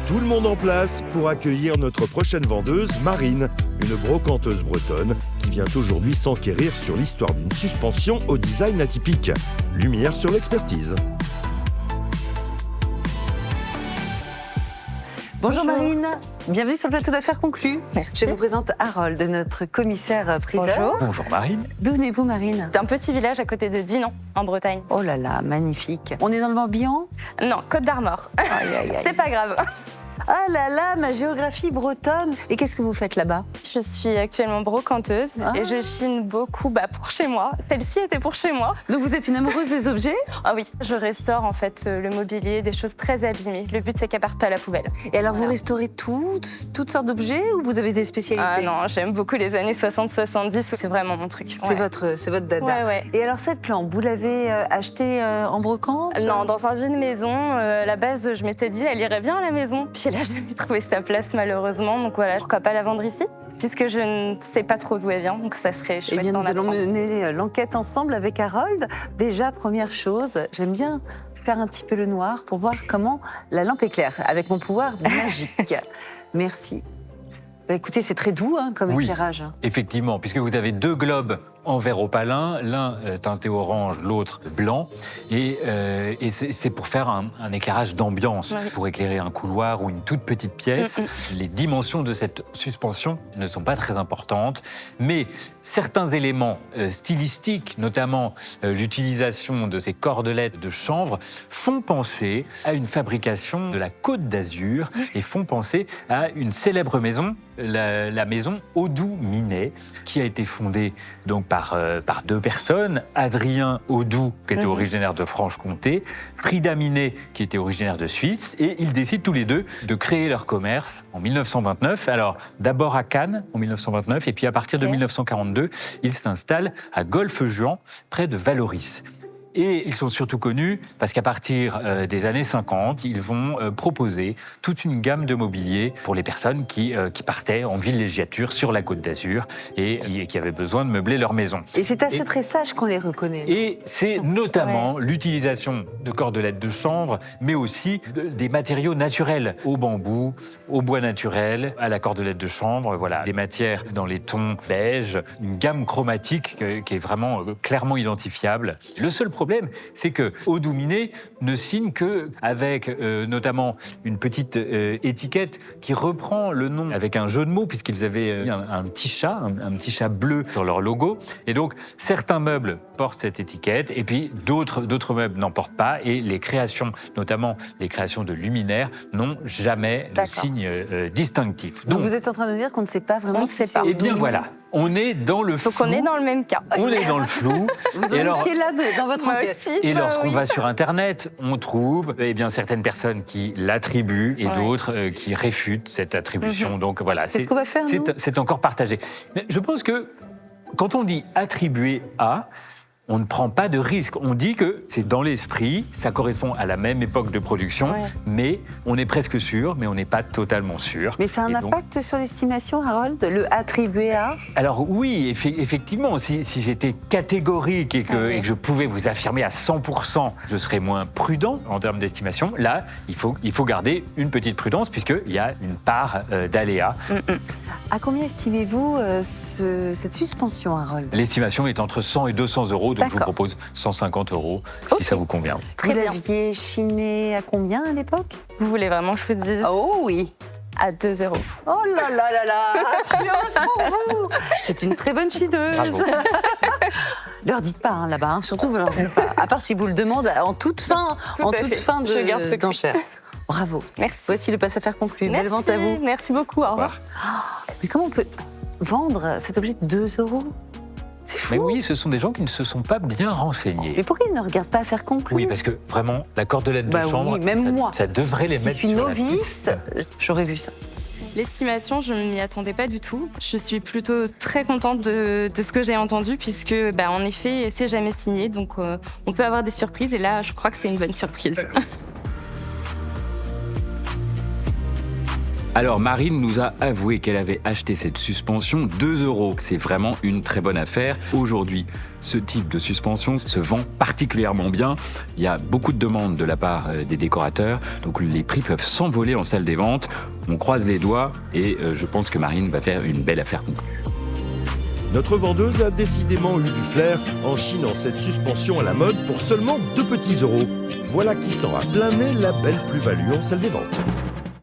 Tout le monde en place pour accueillir notre prochaine vendeuse, Marine, une brocanteuse bretonne qui vient aujourd'hui s'enquérir sur l'histoire d'une suspension au design atypique. Lumière sur l'expertise. Bonjour Marine, bienvenue sur le plateau d'affaires conclu. Merci. Je vous présente Harold, notre commissaire priseur. Bonjour. Bonjour Marine. D'où venez-vous Marine? D'un petit village à côté de Dinan, en Bretagne. Oh là là, magnifique. On est dans le Morbihan? Non, Côte d'Armor. Aïe, aïe, aïe. C'est pas grave. Ah là là, ma géographie bretonne. Et qu'est-ce que vous faites là-bas? Je suis actuellement brocanteuse et je chine beaucoup pour chez moi. Celle-ci était pour chez moi. Donc vous êtes une amoureuse des objets? Ah oui, je restaure en fait le mobilier, des choses très abîmées. Le but c'est qu'elles partent pas à la poubelle. Et alors vous restaurez toutes sortes d'objets ou vous avez des spécialités? Ah non, j'aime beaucoup les années 60-70, c'est vraiment mon truc. C'est votre dada. Ouais. Et alors cette lampe, vous l'avez achetée en brocante? Non, dans un vide maison. À la base, je m'étais dit, elle irait bien à la maison. Puis elle a jamais trouvé sa place, malheureusement. Donc voilà, pourquoi pas la vendre ici? Puisque je ne sais pas trop d'où elle vient, donc ça serait chouette. Eh bien, d'en nous allons apprendre. mener l'enquête ensemble avec Harold. Déjà, première chose, j'aime bien faire un petit peu le noir pour voir comment la lampe éclaire, avec mon pouvoir magique. Merci. Écoutez, c'est très doux comme Oui. éclairage. Effectivement, puisque vous avez deux globes en verre opalin, l'un teinté orange, l'autre blanc, et c'est pour faire un éclairage d'ambiance, Oui. pour éclairer un couloir ou une toute petite pièce. Les dimensions de cette suspension ne sont pas très importantes, mais certains éléments stylistiques, notamment l'utilisation de ces cordelettes de chanvre, font penser à une fabrication de la Côte d'Azur et font penser à une célèbre maison, la maison Audoux-Minet, qui a été fondée donc par deux personnes, Adrien Audoux, qui était originaire de Franche-Comté, Frida Minet, qui était originaire de Suisse, et ils décident tous les deux de créer leur commerce en 1929. Alors, d'abord à Cannes, en 1929, et puis à partir de 1942, ils s'installent à Golfe-Juan, près de Vallauris. Et ils sont surtout connus parce qu'à partir des années 50, ils vont proposer toute une gamme de mobilier pour les personnes qui partaient en villégiature sur la Côte d'Azur et qui avaient besoin de meubler leur maison. Et c'est à ce tressage qu'on les reconnaît. Et c'est notamment l'utilisation de cordelettes de chanvre, mais aussi des matériaux naturels, au bambou, au bois naturel, à la cordelette de chanvre, voilà, des matières dans les tons beige, une gamme chromatique qui est vraiment clairement identifiable. Le seul problème, c'est que Audoux-Minet ne signe qu'avec notamment une petite étiquette qui reprend le nom avec un jeu de mots, puisqu'ils avaient un petit chat bleu sur leur logo. Et donc, certains meubles portent cette étiquette, et puis d'autres meubles n'en portent pas. Et les créations, notamment les créations de luminaires, n'ont jamais de signe distinctif. Donc vous êtes en train de dire qu'on ne sait pas vraiment On ne si sait c'est pas. Eh bien Audoux. voilà, on est dans le flou. Donc on est dans le même cas. On est dans le flou. Vous en Et alors- étiez là dans votre Moi enquête. aussi. Et lorsqu'on oui. va sur Internet, on trouve certaines personnes qui l'attribuent et d'autres qui réfutent cette attribution. Donc voilà, C'est ce qu'on va faire, nous. c'est encore partagé. Mais je pense que quand on dit attribuer à, on ne prend pas de risque. On dit que c'est dans l'esprit, ça correspond à la même époque de production, mais on est presque sûr, mais on n'est pas totalement sûr. Mais ça a un Et donc- impact sur l'estimation, Harold? Le attribuer à? Alors oui, effectivement, si j'étais catégorique et que je pouvais vous affirmer à 100%, je serais moins prudent en termes d'estimation. Là, il faut garder une petite prudence puisqu'il y a une part d'aléa. À combien estimez-vous cette suspension, Harold? L'estimation est entre 100 et 200 euros, donc je vous D'accord. propose 150 euros Ok. si ça vous convient. Très Vous bien. l'aviez chiné à combien à l'époque? Vous voulez vraiment que je vous dise Oh oui. à 2 €. Oh là là là là, chance pour vous. C'est une très bonne chineuse. Bravo. Leur dites pas là-bas, surtout vous leur dites pas. À part si vous le demandez en toute fin, Tout à fait. Je garde secret. d'enchère. Bravo. Merci. Voici le passe-affaires conclu. Belle Merci. vente à vous. Merci beaucoup. Au revoir. Mais comment on peut vendre cet objet de 2 €? C'est fou. Mais oui, ce sont des gens qui ne se sont pas bien renseignés. Mais pourquoi ils ne regardent pas Affaires conclues? Oui, parce que vraiment, la cordelette de Bah chambre, oui, même ça, moi, ça devrait les qui mettre suis sur la novice, piste. j'aurais vu ça. L'estimation, je ne m'y attendais pas du tout. Je suis plutôt très contente de ce que j'ai entendu, puisque, en effet, c'est jamais signé. Donc, on peut avoir des surprises. Et là, je crois que c'est une bonne surprise. Alors Marine nous a avoué qu'elle avait acheté cette suspension 2 €. C'est vraiment une très bonne affaire. Aujourd'hui, ce type de suspension se vend particulièrement bien. Il y a beaucoup de demandes de la part des décorateurs, donc les prix peuvent s'envoler en salle des ventes. On croise les doigts et je pense que Marine va faire une belle affaire conclue. Notre vendeuse a décidément eu du flair en chinant cette suspension à la mode pour seulement 2 petits euros. Voilà qui sent à plein nez la belle plus-value en salle des ventes.